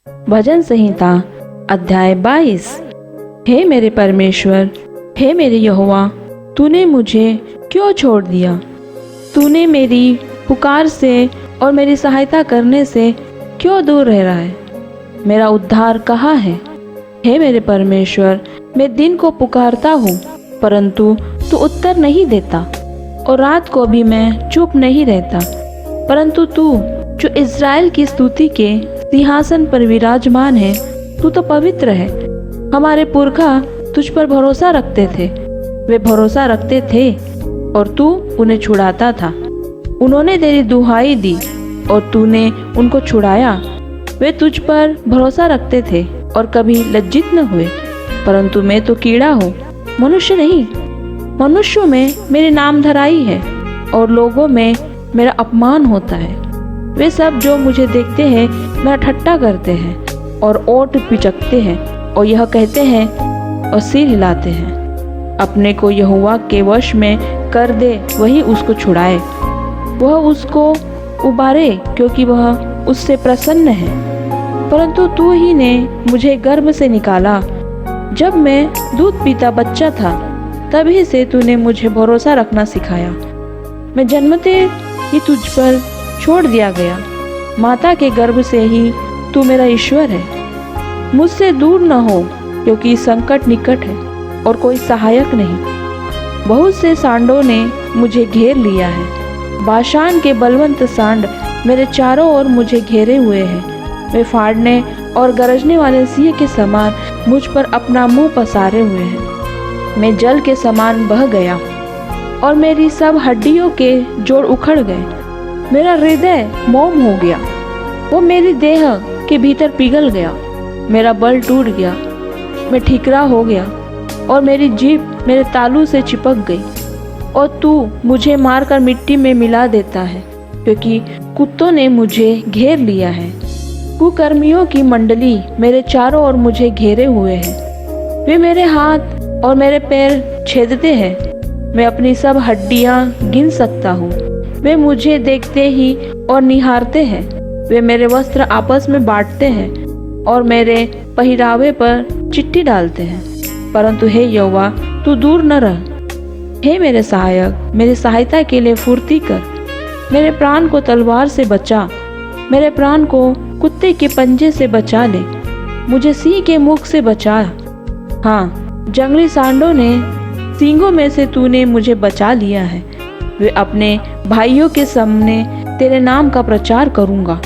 भजन संहिता अध्याय 22। हे मेरे परमेश्वर, हे मेरे यहोवा, तूने मुझे क्यों छोड़ दिया? तूने मेरी पुकार से और मेरी सहायता करने से क्यों दूर रह रहा है? मेरा उद्धार कहाँ है? हे मेरे परमेश्वर, मैं दिन को पुकारता हूँ परंतु तू उत्तर नहीं देता, और रात को भी मैं चुप नहीं रहता। परंतु तू जो इज़राइल की स्तुति के सिंहासन पर विराजमान है, तू तो पवित्र है। हमारे पुरखा तुझ पर भरोसा रखते थे, वे भरोसा रखते थे और तू उन्हें छुड़ाता था। उन्होंने तेरी दुहाई दी और तूने उनको छुड़ाया। वे तुझ पर भरोसा रखते थे और कभी लज्जित न हुए। परंतु मैं तो कीड़ा हूँ, मनुष्य नहीं। मनुष्यों में मेरी नामधराई है और लोगों में मेरा अपमान होता है। वे सब जो मुझे देखते हैं मेरा ठट्ठा करते हैं और ओठ पिचकते हैं और यह कहते हैं और सिर हिलाते हैं। अपने को यहोवा के वश में कर दे, वही उसको छुड़ाए। वह उसको उबारे क्योंकि वह उससे प्रसन्न है। परंतु तू ही ने मुझे गर्भ से निकाला। जब मैं दूध पीता बच्चा था, तभी से तूने मुझे भरोसा रखना सिखाया। मैं जन्मते ही तुझ पर छोड़ दिया गया। माता के गर्भ से ही तू मेरा ईश्वर है। मुझसे दूर न हो, क्योंकि संकट निकट है और कोई सहायक नहीं। बहुत से सांडों ने मुझे घेर लिया है। बाशान के बलवंत सांड मेरे चारों ओर मुझे घेरे हुए हैं। वे फाड़ने और गरजने वाले सिंह के समान मुझ पर अपना मुंह पसारे हुए हैं। मैं जल के समान बह गया और मेरी सब हड्डियों के जोड़ उखड़ गए। मेरा हृदय मोम हो गया, वो मेरी देह के भीतर पिघल गया। मेरा बल टूट गया, मैं ठिकरा हो गया और मेरी जीभ मेरे तालू से चिपक गई। और तू मुझे मारकर मिट्टी में मिला देता है, क्योंकि कुत्तों ने मुझे घेर लिया है। कुकर्मियों की मंडली मेरे चारों ओर मुझे घेरे हुए हैं। वे मेरे हाथ और मेरे पैर छेदते हैं। मैं अपनी सब हड्डियां गिन सकता हूँ। वे मुझे देखते ही और निहारते हैं। वे मेरे वस्त्र आपस में बांटते हैं और मेरे पहरावे पर चिट्ठी डालते हैं। परंतु हे यहोवा, तू दूर न रह। हे मेरे सहायक, मेरी सहायता के लिए फुर्ती कर। मेरे प्राण को तलवार से बचा, मेरे प्राण को कुत्ते के पंजे से बचा ले। मुझे सिंह के मुख से बचा। हाँ, जंगली सांडों ने सींगों में से तूने मुझे बचा लिया है। वे अपने भाइयों के सामने तेरे नाम का प्रचार करूंगा।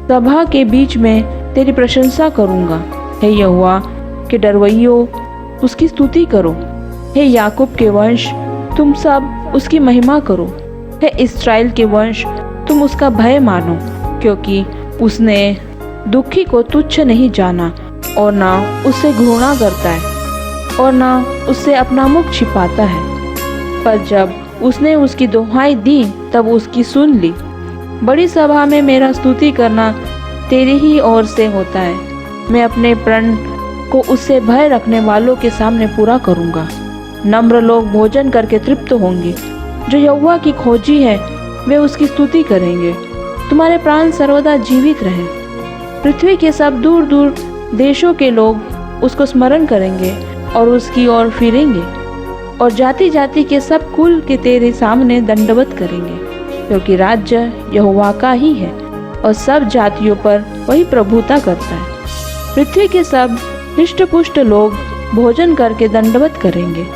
सभा के बीच में तेरी प्रशंसा करूंगा। हे यहोवा के डरवैयों, उसकी स्तुति करो। हे याकूब के वंश, तुम सब उसकी महिमा करो। हे इस्राएल के वंश, तुम उसका भय मानो, क्योंकि उसने दुखी को तुच्छ नहीं जाना और ना उससे घृणा करता है और ना उससे अपना मुख छिपाता है। पर जब उसने उसकी दुहाई दी, तब उसकी सुन ली। बड़ी सभा में मेरा स्तुति करना तेरी ही ओर से होता है। मैं अपने प्रण को उससे भय रखने वालों के सामने पूरा करूंगा। नम्र लोग भोजन करके तृप्त होंगे। जो यहोवा की खोजी है, वे उसकी स्तुति करेंगे। तुम्हारे प्राण सर्वदा जीवित रहे। पृथ्वी के सब दूर दूर देशों के लोग उसको स्मरण करेंगे और उसकी ओर फिरेंगे। और जाति जाति के सब कुल के तेरे सामने दंडवत करेंगे, क्योंकि राज्य यहोवा का ही है और सब जातियों पर वही प्रभुता करता है। पृथ्वी के सब हृष्ट-पुष्ट लोग भोजन करके दंडवत करेंगे।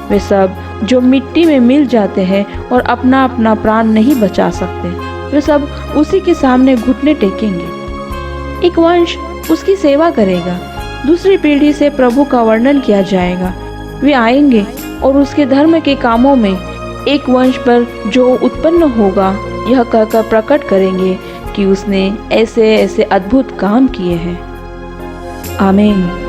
वे सब जो मिट्टी में मिल जाते हैं और अपना अपना प्राण नहीं बचा सकते, वे सब उसी के सामने घुटने टेकेंगे। एक वंश उसकी सेवा करेगा, दूसरी पीढ़ी से प्रभु का वर्णन किया जाएगा। वे आएंगे और उसके धर्म के कामों में एक वंश पर जो उत्पन्न होगा, यह कहकर प्रकट करेंगे कि उसने ऐसे ऐसे अद्भुत काम किए हैं। आमीन।